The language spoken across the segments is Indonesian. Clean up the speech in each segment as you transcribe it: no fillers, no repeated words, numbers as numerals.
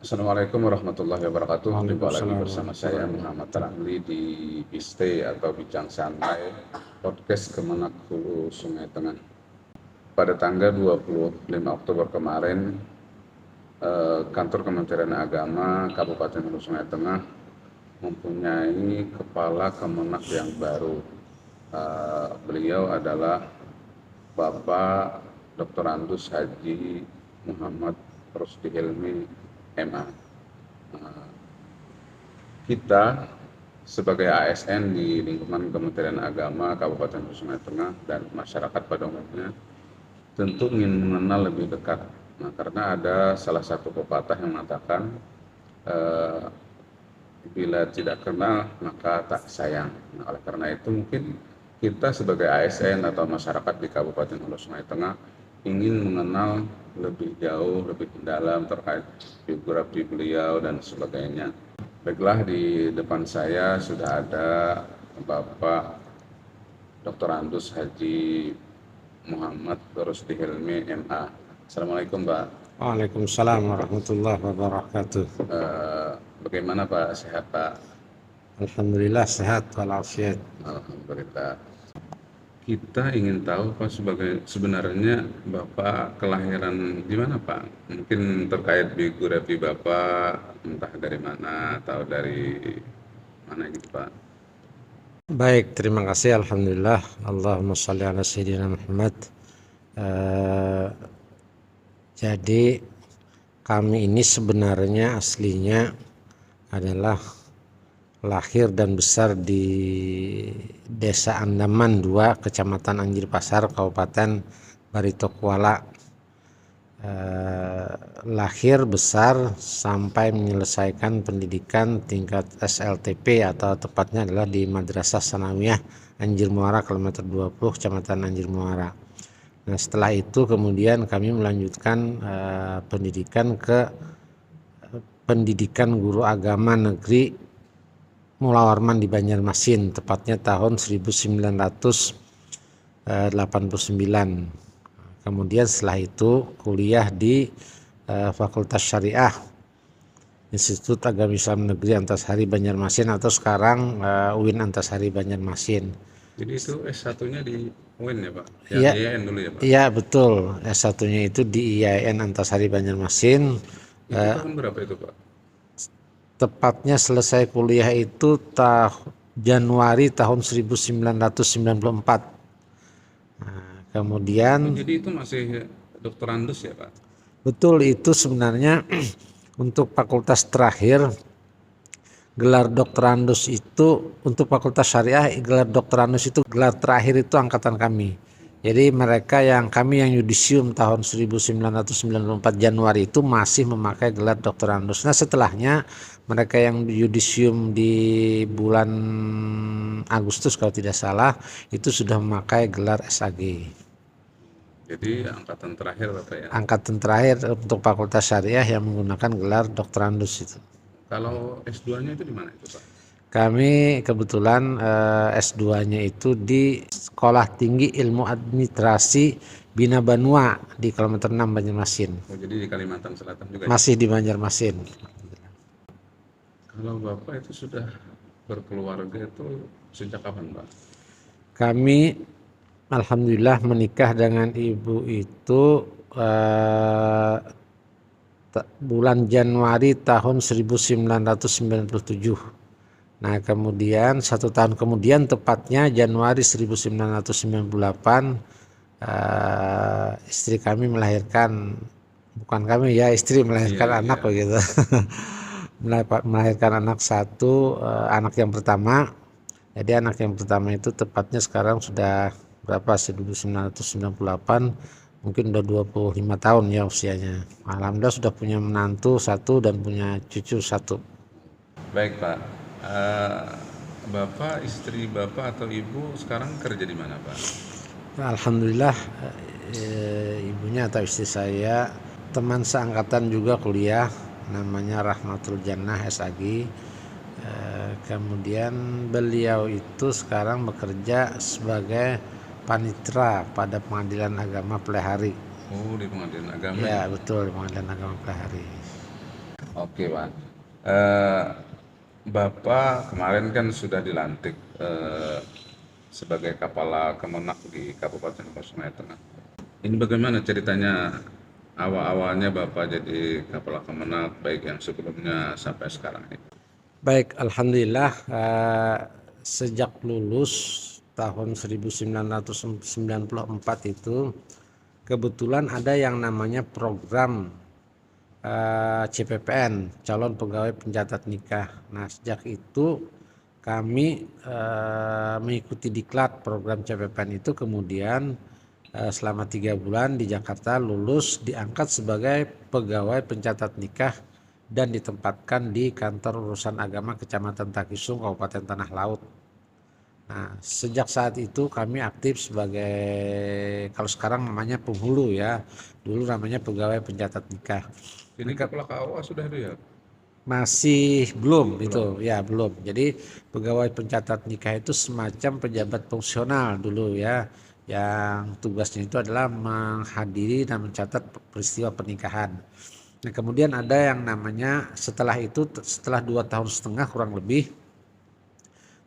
Assalamualaikum warahmatullahi wabarakatuh. Jumpa lagi Waalaikumsalam bersama saya warahmatullahi Muhammad Ramli di Biste atau Bincang Santai Podcast Kemenak Hulu Sungai Tengah. Pada tanggal 25 Oktober kemarin, Kantor Kementerian Agama Kabupaten Hulu Sungai Tengah mempunyai kepala Kemenak yang baru. Beliau adalah Bapak Dr. Andus Haji Muhammad Rusdi Hilmi MA. Kita sebagai ASN di lingkungan Kementerian Agama Kabupaten Sungai Tengah dan masyarakat pada umumnya tentu ingin mengenal lebih dekat. Nah, karena ada salah satu pepatah yang mengatakan bila tidak kenal maka tak sayang. Nah, oleh karena itu mungkin kita sebagai ASN atau masyarakat di Kabupaten Hulu Sungai Tengah ingin mengenal lebih jauh, lebih mendalam terkait biografi beliau dan sebagainya. Baiklah, di depan saya sudah ada Bapak Dr. Andus Haji Muhammad Rusdi Hilmi MA. Assalamualaikum Pak. Waalaikumsalam warahmatullahi wabarakatuh. Bagaimana Pak? Sehat Pak? Alhamdulillah sehat walafiat. Alhamdulillah. Kita ingin tahu Pak, sebenarnya Bapak kelahiran di mana Pak? Mungkin terkait biografi Bapak, entah dari mana atau dari mana gitu Pak. Baik, terima kasih. Alhamdulillah. Allahumma sholli ala sayyidina Muhammad. Jadi kami ini sebenarnya aslinya adalah lahir dan besar di Desa Andaman 2, Kecamatan Anjir Pasar, Kabupaten Barito Kuala. Lahir besar sampai menyelesaikan pendidikan tingkat SLTP atau tepatnya adalah di Madrasah Sanawiyah Anjir Muara kilometer 20 Kecamatan Anjir Muara. Nah, setelah itu kemudian kami melanjutkan pendidikan ke pendidikan guru agama negeri Mula Warman di Banjarmasin, tepatnya tahun 1989. Kemudian setelah itu kuliah di Fakultas Syariah Institut Agama Islam Negeri Antasari Banjarmasin atau sekarang UIN Antasari Banjarmasin. Jadi itu S1-nya di UIN ya Pak? Iya, IAIN dulu ya Pak? Iya betul, S1-nya itu di IAIN Antasari Banjarmasin. Itu tahun berapa itu Pak? Tepatnya selesai kuliah itu Januari tahun 1994. Nah, kemudian jadi itu masih Dr. Andus ya Pak? Betul, itu sebenarnya untuk fakultas terakhir gelar doktorandus itu untuk fakultas syariah, gelar doktorandus itu gelar terakhir itu angkatan kami. Jadi kami yang yudisium tahun 1994 Januari itu masih memakai gelar doktorandus. Nah, setelahnya mereka yang yudisium di bulan Agustus kalau tidak salah itu sudah memakai gelar SAG. Jadi angkatan terakhir Bapak ya? Angkatan terakhir untuk fakultas syariah yang menggunakan gelar doktorandus itu. Kalau S2-nya itu di mana itu Pak? Kami kebetulan S2-nya itu di Sekolah Tinggi Ilmu Administrasi Bina Banua di kilometer 6 Banjarmasin. Oh, jadi di Kalimantan Selatan juga? Masih di Banjarmasin. Kalau Bapak itu sudah berkeluarga itu sejak kapan Pak? Kami alhamdulillah menikah dengan ibu itu bulan Januari tahun 1997. Nah, kemudian 1 tahun kemudian tepatnya Januari 1998 istri kami melahirkan, bukan kami ya, istri melahirkan anak begitu. Melahirkan anak anak yang pertama. Jadi anak yang pertama itu tepatnya sekarang sudah berapa, 1998, mungkin udah 25 tahun ya usianya. Alhamdulillah sudah punya menantu 1 dan punya cucu 1. Baik Pak. Bapak, istri Bapak atau Ibu sekarang kerja di mana Pak? Alhamdulillah ibunya atau istri saya teman seangkatan juga kuliah, namanya Rahmatul Jannah SAG. Kemudian beliau itu sekarang bekerja sebagai panitera pada Pengadilan Agama Plehari. Oh, di Pengadilan Agama Ya, betul, Pengadilan Agama Plehari. Oke, Pak. Eh, Bapak kemarin kan sudah dilantik sebagai Kepala Kemenak di Kabupaten Sungai Tengah. Ini bagaimana ceritanya awal-awalnya Bapak jadi Kepala Kemenak, baik yang sebelumnya sampai sekarang ini? Baik, alhamdulillah sejak lulus tahun 1994 itu kebetulan ada yang namanya program CPPN, calon pegawai pencatat nikah. Nah, sejak itu kami mengikuti diklat program CPPN itu, kemudian selama 3 bulan di Jakarta lulus, diangkat sebagai pegawai pencatat nikah dan ditempatkan di kantor urusan agama Kecamatan Takisung, Kabupaten Tanah Laut. Nah, sejak saat itu kami aktif sebagai, kalau sekarang namanya penghulu ya, dulu namanya pegawai pencatat nikah. Ini Kepala KUA sudah ada ya? Masih belum itu ya, belum. Jadi pegawai pencatat nikah itu semacam pejabat fungsional dulu ya, yang tugasnya itu adalah menghadiri dan mencatat peristiwa pernikahan. Nah, kemudian ada yang namanya setelah itu, setelah 2 tahun setengah kurang lebih,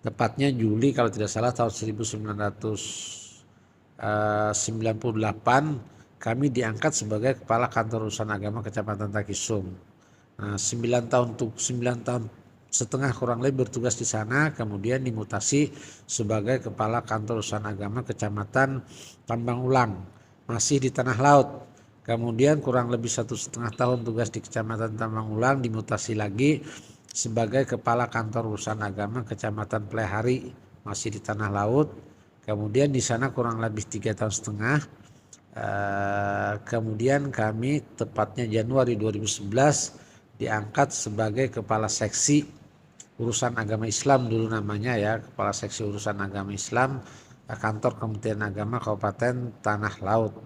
tepatnya Juli kalau tidak salah tahun 1998, kami diangkat sebagai Kepala Kantor Urusan Agama Kecamatan Takisung. Nah, 9 tahun setengah kurang lebih bertugas di sana, kemudian dimutasi sebagai Kepala Kantor Urusan Agama Kecamatan Tambang Ulang, masih di Tanah Laut. Kemudian kurang lebih 1,5 tahun tugas di Kecamatan Tambang Ulang, dimutasi lagi sebagai Kepala Kantor Urusan Agama Kecamatan Plehari, masih di Tanah Laut. Kemudian di sana kurang lebih 3 tahun setengah. Kemudian kami tepatnya Januari 2011 diangkat sebagai Kepala Seksi Urusan Agama Islam, dulu namanya ya, Kepala Seksi Urusan Agama Islam Kantor Kementerian Agama Kabupaten Tanah Laut.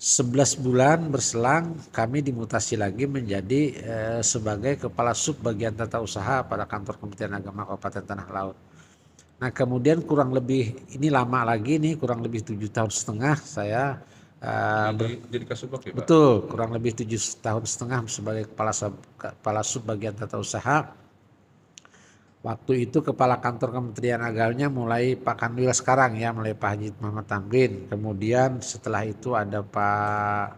11 bulan berselang kami dimutasi lagi menjadi sebagai Kepala Sub Bagian Tata Usaha pada Kantor Kementerian Agama Kabupaten Tanah Laut. Nah, kemudian kurang lebih, ini lama lagi nih, kurang lebih 7 tahun setengah saya Jadi Kasubag ya, Pak? betul, kurang lebih 7 tahun setengah sebagai Kepala Sub Bagian Tata Usaha. Waktu itu Kepala Kantor Kementerian Agamanya mulai Pak Kanwil sekarang ya, mulai Pak Haji Muhammad Tamrin. Kemudian setelah itu ada Pak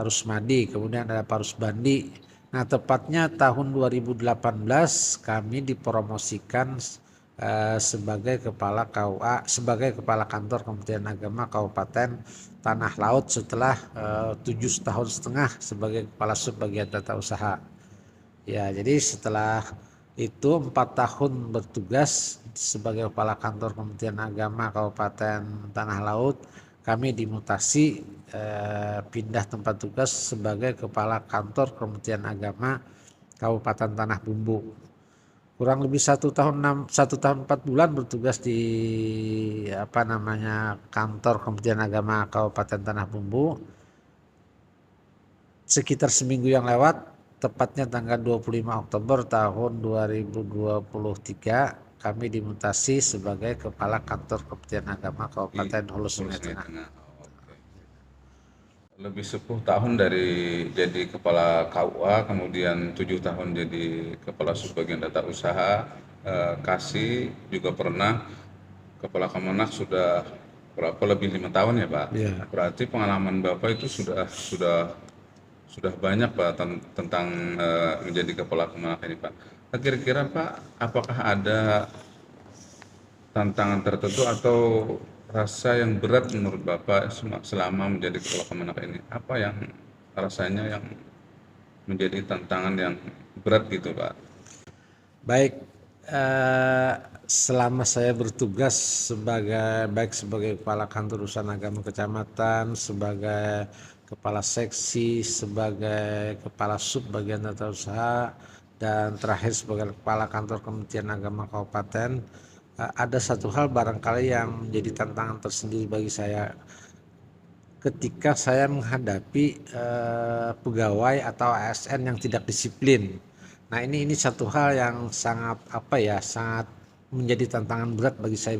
Rusmadi, kemudian ada Pak Rusbandi. Nah, tepatnya tahun 2018 kami dipromosikan sebagai Kepala KUA, sebagai Kepala Kantor Kementerian Agama Kabupaten Tanah Laut setelah 7 tahun setengah sebagai Kepala Sub Bagian Tata Usaha. Ya, jadi setelah itu 4 tahun bertugas sebagai Kepala Kantor Kementerian Agama Kabupaten Tanah Laut, kami dimutasi pindah tempat tugas sebagai Kepala Kantor Kementerian Agama Kabupaten Tanah Bumbu. Kurang lebih 1 tahun 4 bulan bertugas di Kantor Kementerian Agama Kabupaten Tanah Bumbu. Sekitar seminggu yang lewat, tepatnya tanggal 25 Oktober tahun 2023, kami dimutasi sebagai Kepala Kantor Kementerian Agama Kabupaten Hulu Sungai Tengah. Oke. Lebih 10 tahun dari jadi Kepala KUA, kemudian 7 tahun jadi Kepala Subbagian Tata Usaha, Kasih juga pernah Kepala Kemenak sudah berapa, lebih 5 tahun ya, Pak? Ya. Berarti pengalaman Bapak itu sudah banyak, Pak, tentang menjadi Kepala Kemenak ini, Pak. Nah, kira-kira Pak, apakah ada tantangan tertentu atau rasa yang berat menurut Bapak selama menjadi Kepala Kemenak ini? Apa yang rasanya yang menjadi tantangan yang berat gitu, Pak? Baik, selama saya bertugas baik sebagai Kepala Kantor Urusan Agama Kecamatan, sebagai Kepala Seksi, sebagai Kepala Sub Bagian Tata Usaha, dan terakhir sebagai Kepala Kantor Kementerian Agama Kabupaten, ada satu hal barangkali yang menjadi tantangan tersendiri bagi saya ketika saya menghadapi pegawai atau ASN yang tidak disiplin. Nah, ini satu hal yang sangat sangat menjadi tantangan berat bagi saya.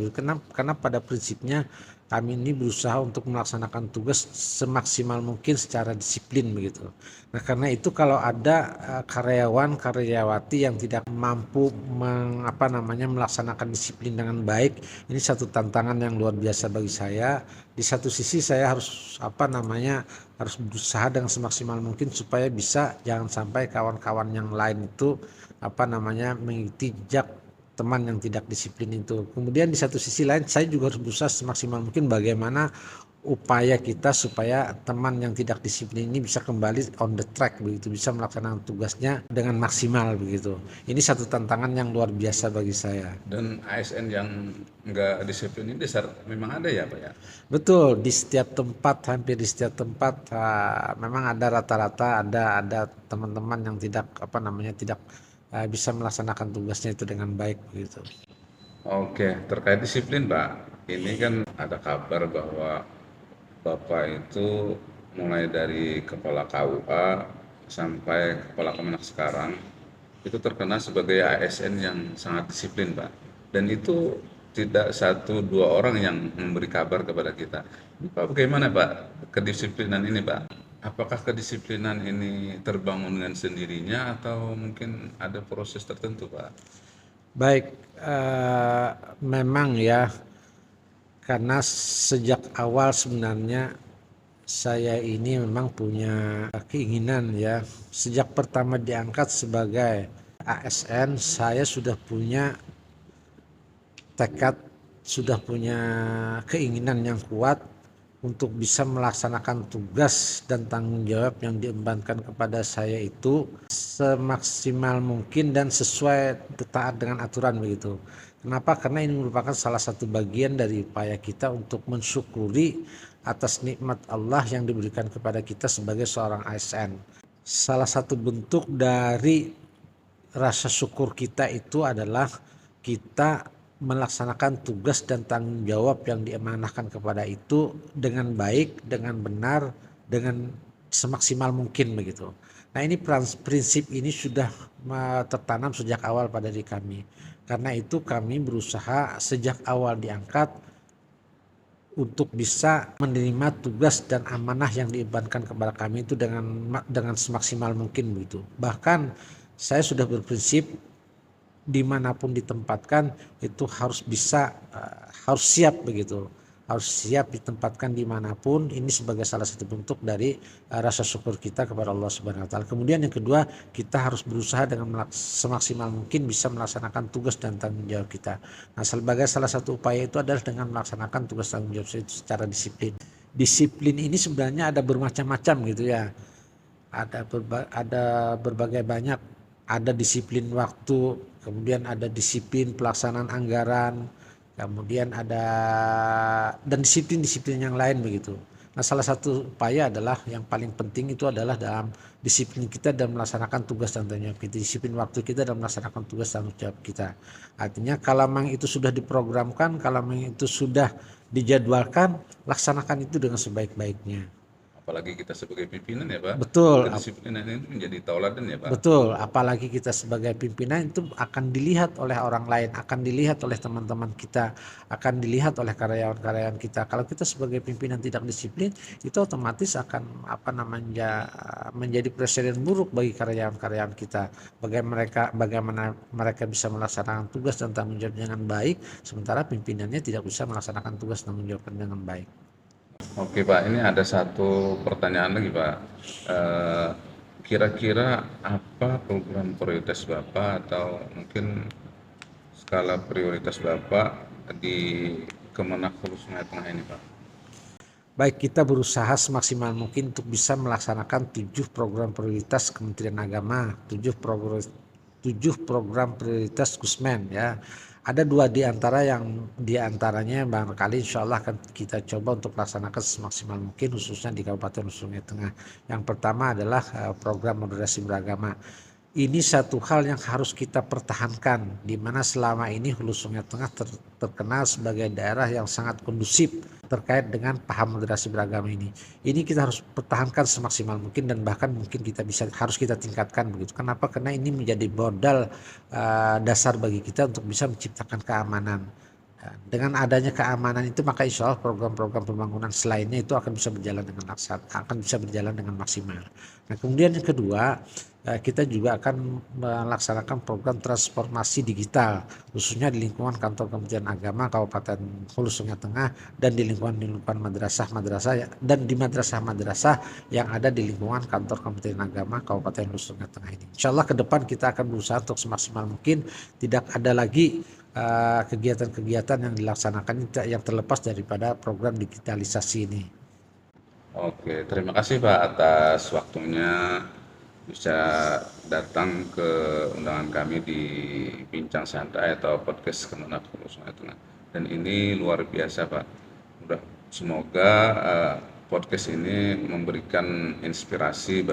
Karena pada prinsipnya kami ini berusaha untuk melaksanakan tugas semaksimal mungkin secara disiplin begitu. Nah, karena itu kalau ada karyawan karyawati yang tidak mampu melaksanakan disiplin dengan baik, ini satu tantangan yang luar biasa bagi saya. Di satu sisi saya harus harus berusaha dengan semaksimal mungkin supaya bisa jangan sampai kawan-kawan yang lain itu mengikuti jejak teman yang tidak disiplin itu. Kemudian di satu sisi lain saya juga harus berusaha semaksimal mungkin bagaimana upaya kita supaya teman yang tidak disiplin ini bisa kembali on the track begitu, bisa melaksanakan tugasnya dengan maksimal begitu. Ini satu tantangan yang luar biasa bagi saya. Dan ASN yang nggak disiplin ini memang ada ya Pak ya? Betul, di setiap tempat, hampir di setiap tempat memang ada rata-rata ada teman-teman yang tidak tidak bisa melaksanakan tugasnya itu dengan baik begitu. Oke, terkait disiplin Pak, ini kan ada kabar bahwa Bapak itu mulai dari kepala KUA sampai kepala Kemenak sekarang itu terkenal sebagai ASN yang sangat disiplin Pak. Dan itu tidak satu dua orang yang memberi kabar kepada kita. Ini Pak, bagaimana Pak kedisiplinan ini Pak? Apakah kedisiplinan ini terbangun dengan sendirinya atau mungkin ada proses tertentu Pak? Baik, memang ya, karena sejak awal sebenarnya saya ini memang punya keinginan ya. Sejak pertama diangkat sebagai ASN, saya sudah punya tekad, sudah punya keinginan yang kuat untuk bisa melaksanakan tugas dan tanggung jawab yang diembankan kepada saya itu semaksimal mungkin dan sesuai taat dengan aturan begitu. Kenapa? Karena ini merupakan salah satu bagian dari upaya kita untuk mensyukuri atas nikmat Allah yang diberikan kepada kita sebagai seorang ASN. Salah satu bentuk dari rasa syukur kita itu adalah kita melaksanakan tugas dan tanggung jawab yang diamanahkan kepada itu dengan baik, dengan benar, dengan semaksimal mungkin begitu. Nah, ini prinsip ini sudah tertanam sejak awal pada diri kami. Karena itu kami berusaha sejak awal diangkat untuk bisa menerima tugas dan amanah yang dibebankan kepada kami itu dengan semaksimal mungkin begitu. Bahkan saya sudah berprinsip dimanapun ditempatkan itu harus harus siap begitu, harus siap ditempatkan dimanapun. Ini sebagai salah satu bentuk dari rasa syukur kita kepada Allah Subhanahu Wa Taala. Kemudian yang kedua, kita harus berusaha dengan semaksimal mungkin bisa melaksanakan tugas dan tanggung jawab kita. Nah, sebagai salah satu upaya itu adalah dengan melaksanakan tugas tanggung jawab itu secara disiplin. Disiplin ini sebenarnya ada bermacam-macam gitu ya. Ada berbagai banyak. Ada disiplin waktu, kemudian ada disiplin pelaksanaan anggaran, kemudian ada dan disiplin-disiplin yang lain begitu. Nah, salah satu upaya adalah yang paling penting itu adalah dalam disiplin kita dalam melaksanakan tugas dan tanggung jawab kita, disiplin waktu kita dalam melaksanakan tugas dan tanggung jawab kita. Artinya kalau memang itu sudah diprogramkan, kalau memang itu sudah dijadwalkan, laksanakan itu dengan sebaik-baiknya. Apalagi kita sebagai pimpinan ya Pak. Betul. Kedisiplinan ini menjadi tauladan ya Pak. Betul, apalagi kita sebagai pimpinan itu akan dilihat oleh orang lain, akan dilihat oleh teman-teman kita, akan dilihat oleh karyawan-karyawan kita. Kalau kita sebagai pimpinan tidak disiplin, itu otomatis akan menjadi presiden buruk bagi karyawan-karyawan kita. Bagaimana mereka bisa melaksanakan tugas dan tanggung jawab dengan baik, sementara pimpinannya tidak bisa melaksanakan tugas dan tanggung jawab dengan baik. Oke Pak, ini ada satu pertanyaan lagi Pak. Kira-kira apa program prioritas Bapak atau mungkin skala prioritas Bapak di Kemenak Hulu Sungai Tengah ini Pak? Baik, kita berusaha semaksimal mungkin untuk bisa melaksanakan 7 program prioritas Kementerian Agama, 7 program prioritas Kusmen ya. Ada 2 diantaranya barangkali insya Allah akan kita coba untuk laksanakan semaksimal mungkin khususnya di Kabupaten Sungai Tengah. Yang pertama adalah program moderasi beragama. Ini satu hal yang harus kita pertahankan, di mana selama ini Hulu Sungai Tengah terkenal sebagai daerah yang sangat kondusif terkait dengan paham moderasi beragama ini. Ini kita harus pertahankan semaksimal mungkin dan bahkan mungkin harus kita tingkatkan begitu. Kenapa? Karena ini menjadi modal dasar bagi kita untuk bisa menciptakan keamanan. Dengan adanya keamanan itu maka insya Allah program-program pembangunan selainnya itu akan bisa berjalan dengan maksimal. Nah, kemudian yang kedua, kita juga akan melaksanakan program transformasi digital khususnya di lingkungan kantor Kementerian Agama Kabupaten Hulu Sungai Tengah dan di lingkungan madrasah-madrasah dan di madrasah-madrasah yang ada di lingkungan kantor Kementerian Agama Kabupaten Hulu Sungai Tengah ini. Insya Allah ke depan kita akan berusaha untuk semaksimal mungkin tidak ada lagi kegiatan-kegiatan yang dilaksanakan yang terlepas daripada program digitalisasi ini. Oke, terima kasih Pak atas waktunya bisa datang ke undangan kami di Bincang Santai atau podcast Kemenak Hulu Sungai Tengah. Dan ini luar biasa Pak. Semoga podcast ini memberikan inspirasi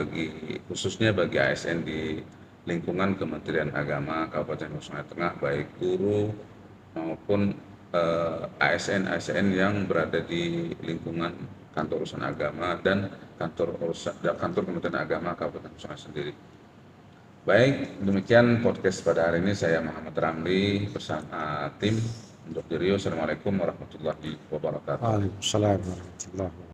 khususnya bagi ASN di lingkungan Kementerian Agama Kabupaten Hulu Sungai Tengah, baik guru maupun ASN yang berada di lingkungan kantor urusan agama dan kantor Kementerian Agama Kabupaten Hulu Sungai sendiri. Baik, demikian podcast pada hari ini. Saya Muhammad Ramli bersama tim untuk Rio. Assalamualaikum warahmatullahi wabarakatuh. Waalaikumsalam warahmatullahi wabarakatuh.